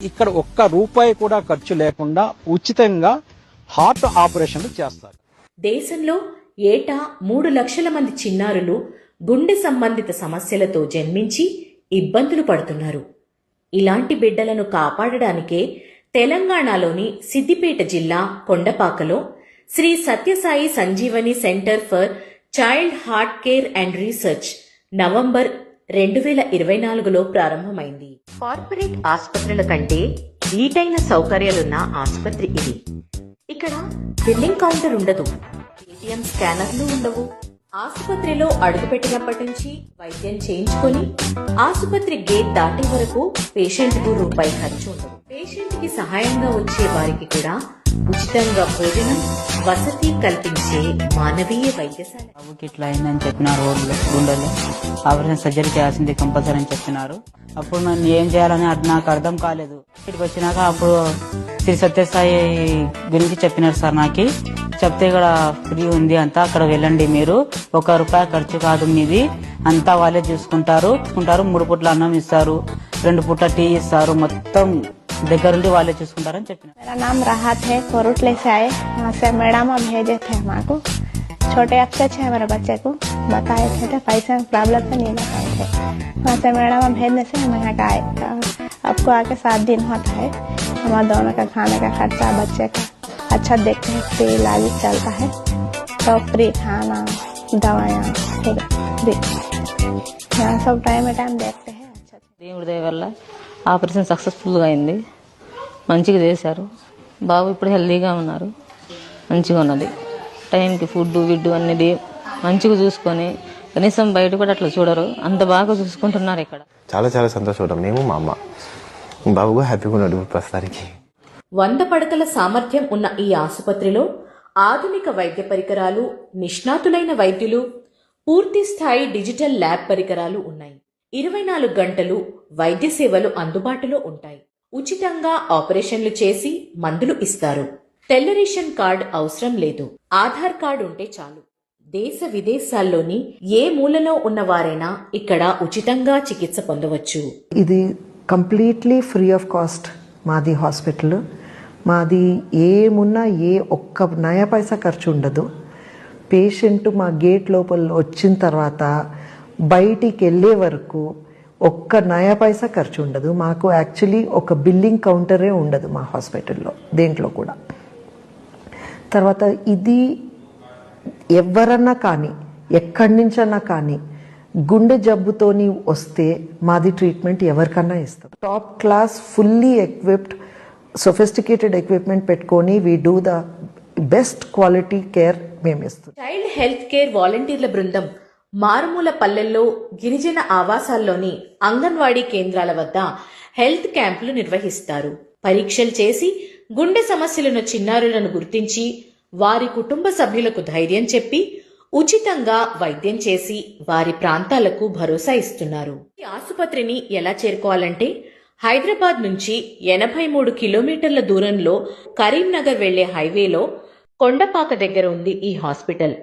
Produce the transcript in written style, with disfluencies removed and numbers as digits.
ఇక్కడ ఒక్క రూపాయి కూడా ఖర్చు లేకుండా ఉచితంగా హార్ట్ ఆపరేషన్లు చేస్తారు. దేశంలో ఏటా 3 లక్షల మంది చిన్నారులు గుండె సంబంధిత సమస్యలతో జన్మించి ఇబ్బందులు పడుతున్నారు. ఇలాంటి బిడ్డలను కాపాడడానికే తెలంగాణలోని సిద్దిపేట జిల్లా కొండపాకలో Shri Sathyasai Sanjeevani centre for child heart care and research November 2024లో ప్రారంభమైంది. కార్పొరేట్ ఆసుపత్రుల కంటే ధీటైన సౌకర్యాలున్న ఆసుపత్రి ఇది. ఇక్కడ బిల్లింగ్ కౌంటర్ ఉండదు, ఏటీఎం స్కానర్లు ఉండవు. ఆసుపత్రిలో అడుగుపెట్టినప్పటి నుంచి వైద్యం చేయించుకొని ఆసుపత్రి గేట్ దాటే వరకు పేషెంట్ కు రూపాయి ఖర్చు ఉండదు. పేషెంట్ కి సహాయంగా వచ్చే వారికి కూడా ఉచితంగా భోజనం వసతి కల్పించే మానవీయ వైద్యశాల. బాబుకి ఇట్లా అయిందని చెప్పినారు, గుండెలో ఆపరేషన్ సర్జరీ చేయాల్సింది కంపల్సరీ అని చెప్పినారు. అప్పుడు నన్ను ఏం చేయాలని నాకు అర్థం కాలేదు. ఇక్కడికి వచ్చినాక అప్పుడు శ్రీ సత్యసాయి గురించి చెప్పినారు సార్. నాకు చెప్తే ఇక్కడ ఫ్రీ ఉంది అంతా, అక్కడ వెళ్ళండి, మీరు ₹1 ఖర్చు కాదు, మీది అంతా వాళ్ళే చూసుకుంటారు. 3 పూట్ల అన్నం ఇస్తారు, 2 పూట్ల టీ ఇస్తారు, మొత్తం దగ్గరుండి వాళ్ళే చూసుకుంటారని చెప్పినారు. मेरा नाम राहत है, कोरुटले से आए। वहाँ से मैडम भेजे थे हमको, छोटे अपसेट है हमारे बच्चे को, बताए थे पैसे प्रॉब्लम से नहीं बताए थे। वहाँ से मैडम भेजने से हम यहाँ का आए। आपको आके 7 दिन होता है। हमारे दोनों का खाने का खर्चा, बच्चे का अच्छा देखते हैं, फ्री इलाज चलता है, तो फ्री खाना दवाइयाँ फ्री, यहाँ सब टाइम देखते हैं। अच्छा దేవుడి దయ వల్ల ఆపరేషన్ సక్సెస్ఫుల్గా అయింది, మంచిగా చేశారు. బాబు ఇప్పుడు హెల్దీగా ఉన్నారు, మంచిగా ఉన్నది. టైంకి ఫుడ్ విడ్డు అన్నీ మంచిగా చూసుకొని, కనీసం బయట కూడా అట్లా చూడరు, అంత బాగా చూసుకుంటున్నారు ఇక్కడ. చాలా చాలా సంతోషపడ్డాం మేము, మా అమ్మ. బాబు కూడా హ్యాపీగా ఉన్నాడు ప్రస్తుతానికి. 100 పడకల సామర్థ్యం ఉన్న ఈ ఆసుపత్రిలో ఆధునిక వైద్య పరికరాలు, నిష్ణాతులైన వైద్యులు, పూర్తి స్థాయి డిజిటల్ ల్యాబ్ పరికరాలు ఉన్నాయి. 24 గంటలు వైద్య సేవలు అందుబాటులో ఉంటాయి. ఉచితంగా ఆపరేషన్లు చేసి మందులు ఇస్తారు. తెల్ల రేషన్ కార్డ్ అవసరం లేదు, ఆధార్ కార్డు ఉంటే చాలు. దేశ విదేశాల్లోని ఏ మూలలో ఉన్నవారైనా ఇక్కడ ఉచితంగా చికిత్స పొందవచ్చు. ఇది కంప్లీట్లీ ఫ్రీ ఆఫ్ కాస్ట్ మాది హాస్పిటల్. మాది ఏమున్నా ఒక్క నయా పైసా ఖర్చు ఉండదు. పేషెంట్ మా గేట్ లోపల వచ్చిన తర్వాత బయటికి వెళ్ళే వరకు ఒక్క నయా పైసా ఖర్చు ఉండదు. మాకు యాక్చువల్లీ ఒక బిల్లింగ్ కౌంటరే ఉండదు మా హాస్పిటల్లో దేంట్లో కూడా. తర్వాత ఇది ఎవరన్నా కానీ ఎక్కడి నుంచన్నా కానీ గుండె జబ్బుతోని వస్తే మాది ట్రీట్మెంట్ ఎవరికన్నా ఇస్తాం. Top class fully equipped sophisticated equipment పెట్టుకొని we do the best quality care మేము ఇస్తాం. చైల్డ్ హెల్త్ కేర్ వాలంటీర్ల బృందం మారుమూల పల్లెల్లో, గిరిజన ఆవాసాల్లోని అంగన్వాడీ కేంద్రాల వద్ద హెల్త్ క్యాంపులు నిర్వహిస్తారు. పరీక్షలు చేసి గుండె సమస్యలున్న చిన్నారులను గుర్తించి వారి కుటుంబ సభ్యులకు ధైర్యం చెప్పి ఉచితంగా వైద్యం చేసి వారి ప్రాంతాలకు భరోసా ఇస్తున్నారు. ఈ ఆసుపత్రిని ఎలా చేరుకోవాలంటే హైదరాబాద్ నుంచి 83 కిలోమీటర్ల దూరంలో కరీంనగర్ వెళ్లే హైవేలో కొండపాక దగ్గర ఉంది ఈ హాస్పిటల్.